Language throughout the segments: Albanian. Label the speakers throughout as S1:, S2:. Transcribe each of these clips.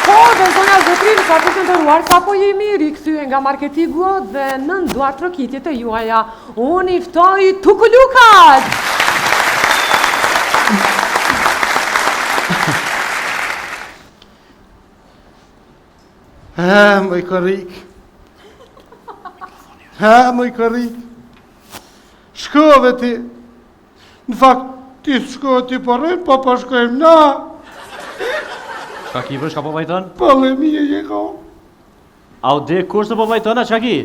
S1: Po, dhe zonja zotrin, sa të nderuar, sapo jemi rikthyer nga marketingu dhe nën duart trokitjet e juaja. Unë i ftoj Tukulukat!
S2: Mëj korik. Mëj korik. Shkove ti. Në fakt, ti shkove ti përrejt, po shkojmë na.
S3: Shka ki vërë, shka po vajton?
S2: Polemije je ka.
S3: A u dek kur se po vajton, a qa ki?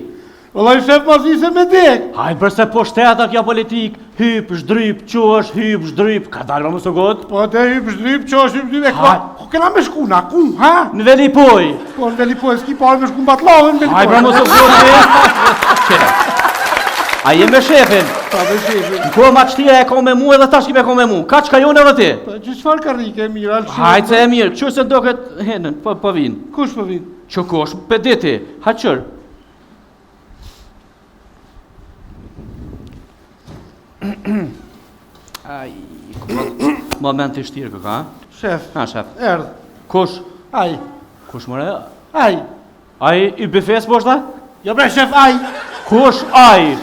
S2: Vëllaj shef mas ishe me dek.
S3: Hajtë përse po shteta kja politik, hyp, shdryp, qosh, hyp, shdryp, ka dalë më së gotë?
S2: Po te hyp, shdryp, qosh, hyp, shdryp, ko kena me shku na, ku, ha?
S3: Në veli poj.
S2: Po në veli poj, s'ki parë me shku në Batlavën, veli poj.
S3: Hajtë më së gotë, a je me shefin?
S2: Pa me shefin.
S3: Në kohë ma qëtia e ka me mu edhe ta shki me ka me mu. Ka që ka jone edhe ti?
S2: Që qëfar ka rike e mirë, alë qërë?
S3: Hajtë se e mirë, qërë se do këtë henën, po vinë.
S2: Kush po vinë?
S3: Që kosh, për diti, haqër. Aj, moment i shtirë këka, ha?
S2: Shef.
S3: Ha, shef.
S2: Erdh.
S3: Kush?
S2: Aj.
S3: Kush mëre?
S2: Aj.
S3: Aj i bifes poshta?
S2: Jo bre, shef, aj.
S3: Kush aj?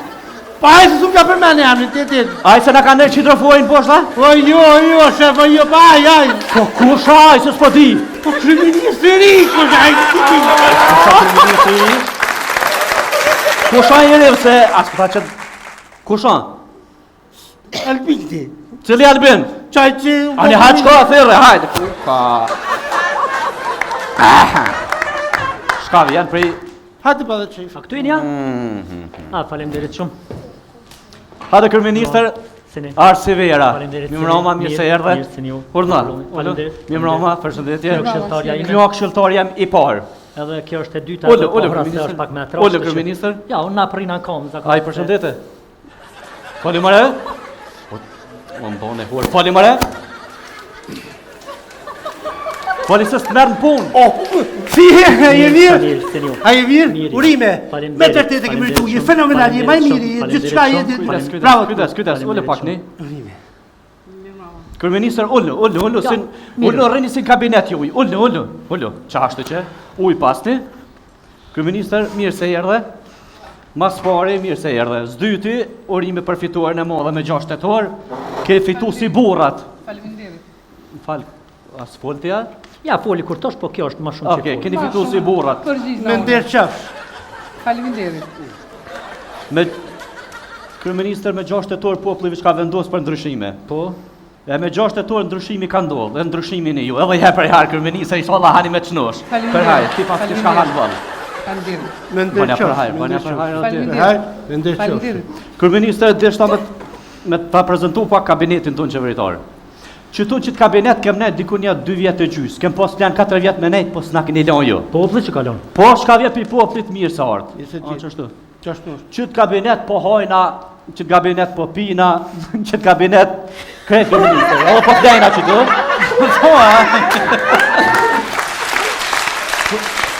S2: Pa aj se s'u ka për mene jam në të.
S3: Aj se na ka nërë qitrofojnë poshta?
S2: O jo, shef, o jo, pa aj.
S3: Po kush aj, se s'po di?
S2: Po kriministri ri, kush aj.
S3: Kush aj e revë se, as këta që... Kush aj?
S2: Albin ti.
S3: Cili Albin?
S2: Qaj që...
S3: Ani haqë ka, thirre, hajde. Shkavi, janë prej...
S2: Hajde pa dhe qef.
S4: A këtu i nja? Falemderit shumë.
S3: Hajde kërminister, Arsi Vera. Mimroma, mirë se erdhe. Urdhna. Mimroma, përshëndetje. Kjo këshilltar jam i parë.
S4: Edhe kjo është e dyta.
S3: Ullë, kërminister. Ullë, kërminister.
S4: Ja, unë na prina kom.
S3: Aj, përshëndete. Fali mare? Më mbone huar. Fali mare? Fali se s'të merë në punë.
S2: Si, a je mirë? A je mirë?
S4: Mirë.
S2: Urime. Me tërtet e kemi rritu, je fenomenal, je maj miri, gjithë shka je... Bravo.
S3: Kujdes, ullë pak një. Kërminister, ullë, rrini si në kabinet ju, ullë, qashtë që, uj pasni. Kërminister, mirë se erdhe. Mas pari, mirë se erdhe. Zdyti, urime përfituar në modhe me 6 tetor, ke fitu si burat.
S1: Faleminderit.
S3: Falë, as foltja?
S4: Ja, foli kur tosh, po kjo është ma shumë që
S3: Oke, keni fitu si burat.
S2: Me ndërë qafsh.
S1: Faleminderit.
S3: Me kërëminister me 6 tetor populli ka vendos për ndryshime.
S4: Po?
S3: E me 6 tetor ndryshimi ka ndodhë, dhe ndryshimin e ju. Edhe je për herë kërëminister, i sholla hani me qënosh. Për hajë, ti pas të shka hanë valë.
S1: Faleminderit.
S2: Me ndërë qafsh.
S1: Faleminderit.
S3: Kërëminister, deshta me ta prezentu pak kabinetin tonë qeveritarë. Qëtu që të kabinet kem nejt dikun një 2 vjetë e gjysë, kem pos janë 4 vjetë me nejt, pos s'na keni lon jo.
S4: Popli që kalon?
S3: Po, shka vjetë për poplit mirë se artë. Qështu? Qëtë kabinet po hojna, qëtë kabinet po pina, qëtë kabinet kretë kërëminister. O, po t'dejna qëtu?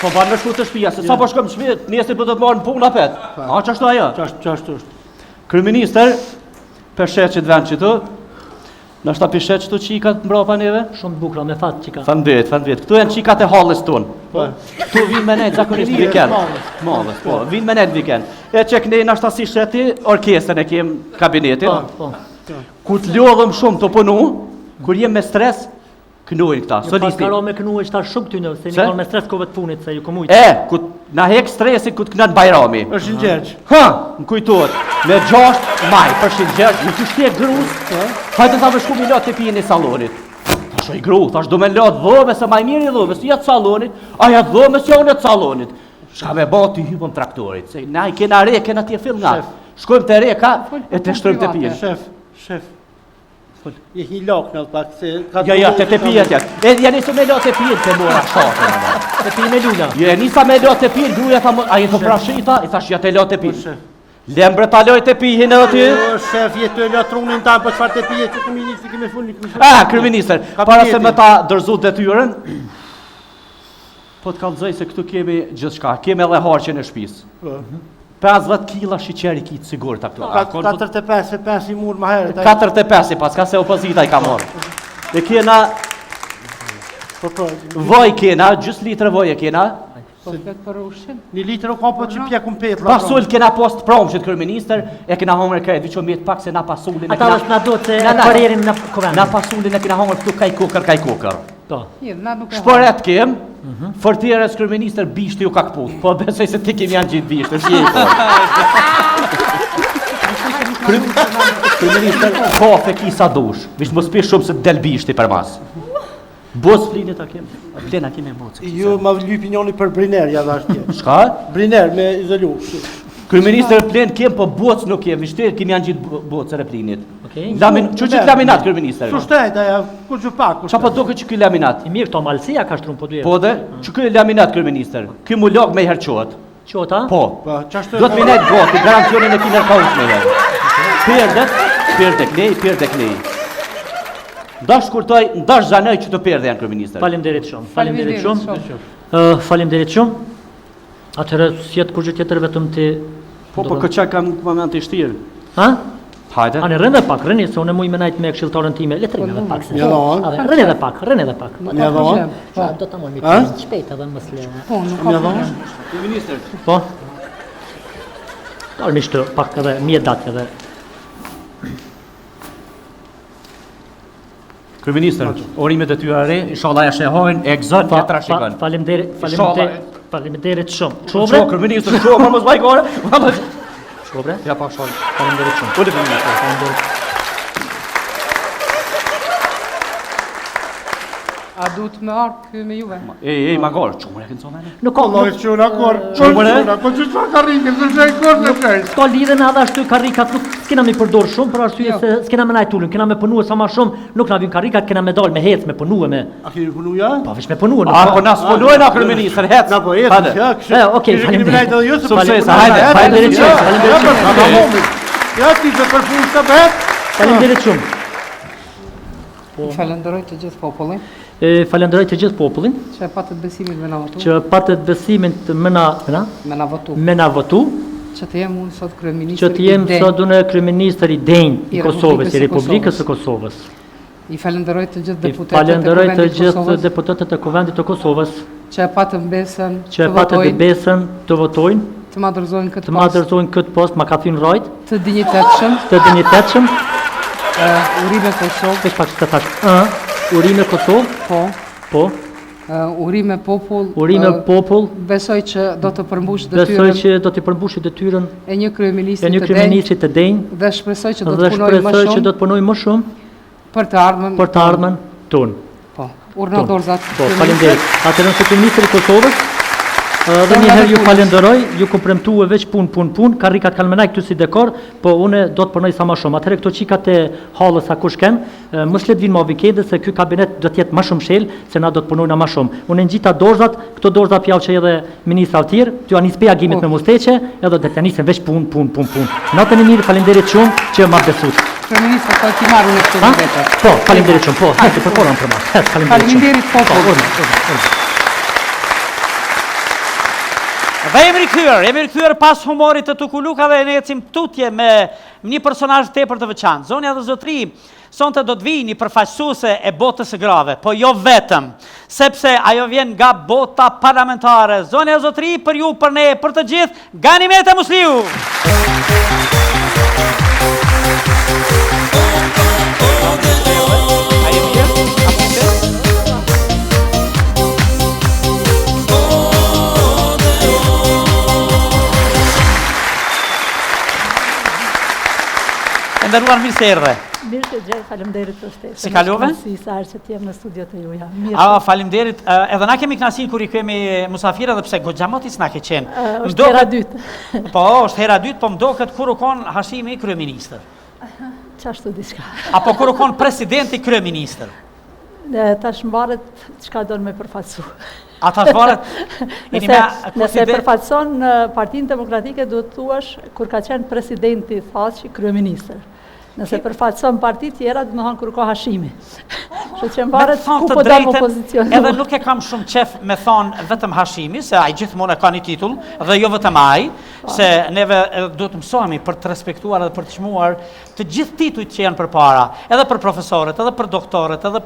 S3: Po, banë me shku të shpia, se sa po shkom shpia, njësë për të të marë në punë apet. A, qështu ajo?
S2: Qashtu është.
S3: Kërëminister, për shetë që të vend qëtu, në shta pishet qëtu qikat mbrapa neve?
S4: Shumë të bukra, me fatë qika.
S3: Fandet. Këtu janë qikat e halës tonë. Këtu vinë me nejtë zakonisht vikend. Malës, po. Vinë me nejtë vikend. E që kënej në shta si sheti, orkestën e kem kabinetin. Kur të lodhëm shumë të punu, kur jem me stres, kënojnë këta,
S4: Një
S3: solisti.
S4: paskaro me kënu e qëta shumë këtyne, se një kanë me stres kove të punit, se ju këmujtë.
S3: Ku na hek stresin ku të kënën Bajrami.
S2: është në gjergjë.
S3: Ha, më kujtojt, me 6 maj, për Shëngjergj, në të shtje grus, hajtë ta me shku mi latë të pijen e salonit. Thash oj gru, thash do me latë dhome, se maj mirë i dhome, si jatë salonit, a jatë dhome, si janë jatë salonit. Shka me ba të hypëm traktorit, se na i kena re, kena tje fill nga. Shkojmë të re ka, e të shtrojmë të pijen.
S2: Shef. Je hi lak në pak se...
S3: Ja, të pijet jetë. E nisa me latë të pijen të mora shatë.
S4: Të pi me luna.
S3: Je nisa me latë të pijen, gruja tha, a jetë të prashita, i thash ja të latë të pijen. Lembre ta lojt të pijen edhe ty?
S2: Shef, jetë të latrunin ta, për qëfar të pijet, që kërëministri keme full.
S3: Kërëminister, para se me ta dërzu detyrën, po të kalëzoj se këtu kemi gjithë shka, kemi edhe harqen e shpis. 50 kila shiqeri kitë sigur të këtu.
S2: 45 i murë ma herët.
S3: 45 i pas, ka se opozita i ka morë. Dhe kena Vaj kena, gjys litrë vaj e kena.
S1: Po flet për ushqim.
S2: 1 litër ka po që pjekun petë.
S3: Pasul kena post promshit kryeministër, e kena hongër krejt, veç mjet pak se na pasulin e
S4: Ata është na duhet se përjerin në kovend.
S3: na pasulin e kena hongër këtu kaj kokër.
S4: Po.
S1: Na nuk e.
S3: Shporet kem, fortierës kryeministër bishti u ka kput, po besoj se ti kemi janë gjithë bishtë, kryeministër, kafe ki sa dush, vish mos pi shumë se del bishti për mas. Bos flinit a kem, plena kemi mocë.
S2: Ju ma lypi njoni për Briner, ja dhe është tje.
S3: Shka?
S2: Briner me izolu.
S3: Kryeministër plen kem, po boc nuk kem, vishte kemi janë gjithë bocë e plinit.
S4: Okej.
S3: Që gjithë laminat, kryeministër?
S2: Sushtajt, aja, ku që pak.
S3: Qa po doke që ky laminat?
S4: I mirë, to malësia ka shtrum po dy.
S3: Po dhe, që ky laminat, kryeministër? Ky mu log me i herqohet.
S4: Qota?
S3: Po. Do të minet goti, garancionin e kiner ka ushme. Perde klej. Ndash kurtoj, ndash zanoj që të perde janë, kryeministër.
S4: Faleminderit shumë. Faleminderit shumë. Atëherë sjet kur gjë tjetër vetëm ti.
S3: Po këqa kam moment të shtirë.
S4: Ha?
S3: Hajde.
S4: Anë rënë pak, rëni se unë muj me najt me këshilltarën time, le të rëni edhe pak. Rëni edhe pak.
S2: Mja dhonë?
S4: Do ta moj me shpejt edhe mos le.
S2: Mja dhonë?
S3: Kryeministër.
S4: Po. Armisht pak edhe mje datë edhe.
S3: Kryeministër, orimet e tyra re, inshallah ja shehojnë, e gëzën, ja trashikon.
S4: Faleminderit shumë.
S3: Qobre? Kryeministër, qobre, mos vajgore.
S4: Qobre?
S3: Ja pak shol.
S4: Faleminderit shumë.
S3: Ule kryeministër.
S4: Faleminderit.
S1: A duhet me arë ky me juve?
S3: Ej, magor, qumër e kënë conë e?
S4: Nuk ka
S2: Allah, qëna kor, po që që karrikin, të shej kor në shej.
S4: Ska lidhen edhe ashtu karikat nuk s'kena me përdor shumë, për arsye se s'kena me najt ullin, kena me punu sa ma shumë, nuk na vjen karikat, kena me dal me hec, me punu me.
S2: A keni punu ja?
S4: Po veç me punu, nuk
S3: A,
S4: ka.
S3: po na s'folojnë a kryeministër, hec.
S2: Na po jetë, ja, kështë.
S4: Okej, faleminderit.
S3: Faleminderit shumë.
S2: Ja, ti të përfunë të bet.
S4: Faleminderit shumë.
S1: Falenderoj të gjithë popullin
S4: Falenderoj të gjithë popullin
S1: që e patët besimin me na votu.
S4: që patët besimin të me na votu.
S1: Që të jem unë sot kryeministri
S4: Që të jem sot unë kryeministër i denj i Kosovës, i Republikës së Kosovës.
S1: I falenderoj të gjithë
S4: I
S1: deputetët
S4: falenderoj të
S1: Kuvendit
S4: gjithë
S1: Kosovës
S4: deputetët e Kuvendit të Kosovës
S1: që e patën besën
S4: që e patët besën të votojnë,
S1: të ma dorëzojnë këtë
S4: të ma dorëzojnë këtë post, ma ka thënë rajt,
S1: të dinjitetshëm, urime Kosovë,
S4: veç pak të thash, urime Kosovë, po,
S1: urime popull, besoj që do të përmbush
S4: detyrën
S1: e një
S4: kryeministrit të denj
S1: dhe shpresoj që do të
S4: punojë më shumë
S1: për të ardhmen
S4: tonë.
S1: Po, urna dorëzat.
S4: Po, faleminderit. Atëherë se kryeministri i Kosovës dhe njëherë ju falenderoj, ju kom premtuar veç pun, karrikat kanë menaj këtu si dekor, po une do të punoj sa më shumë. Atëherë këto qikat e hallës sa kush ken, mos le të vinë më vikende se ky kabinet do të jetë më shumë shel se na do të punojna më shumë. Unë ngjita dorzat, këto dorza pjallë që edhe ministra Altir, ty anis pejagimit me musteqe, edhe do të nisën veç pun. Natën e mirë, faleminderit shumë që ma besut.
S1: Kryeministra, po ti marrë në këtë vetë.
S4: Po, faleminderit shumë. Po, hajde për porën për mas.
S1: Faleminderit popull.
S5: Dhe jemi rikthyer pas humorit të tukulukave, ne ecim tutje me një personazh tepër të veçantë. Zonja dhe zotri, sonte do të vijë një përfaqësuese e botës së grave, po jo vetëm, sepse ajo vjen nga bota parlamentare. Zonja dhe zotri, për ju, për ne, për të gjithë, Ganimet e Musliu. Nderuar, mirë se erdhe.
S6: Mirë të gjej, faleminderit për ftesën.
S5: Si kalove?
S6: Si sa herë që të jem në studiot e juja.
S5: Faleminderit. Edhe na kemi kënaqësinë kur i kemi musafirë, edhe pse goxhamotis na ke qenë.
S6: Është hera dytë.
S5: Po, është hera dytë, po mdoket kur u kon Hashimi kryeministër.
S6: Çashtu diçka.
S5: Apo kur u kon presidenti kryeministër.
S6: Tash mbaret çka do me përfaqësu.
S5: A tash varet?
S6: Nëse përfaqëson Partinë Demokratike, duhet thuash kur ka qenë presidenti Thaçi kryeministër. Nëse përfaqëson parti tjera, do të thonë kur ka Hashimi. Kështu që mbaret ku po dal opozicioni.
S5: Edhe nuk e kam shumë qef me thonë vetëm Hashimi, se ai gjithmonë ka një titull, dhe jo vetëm ai, se neve duhet të mësohemi për të respektuar dhe për të çmuar të gjithë titujt që janë përpara, edhe për profesorët, edhe për doktorët, edhe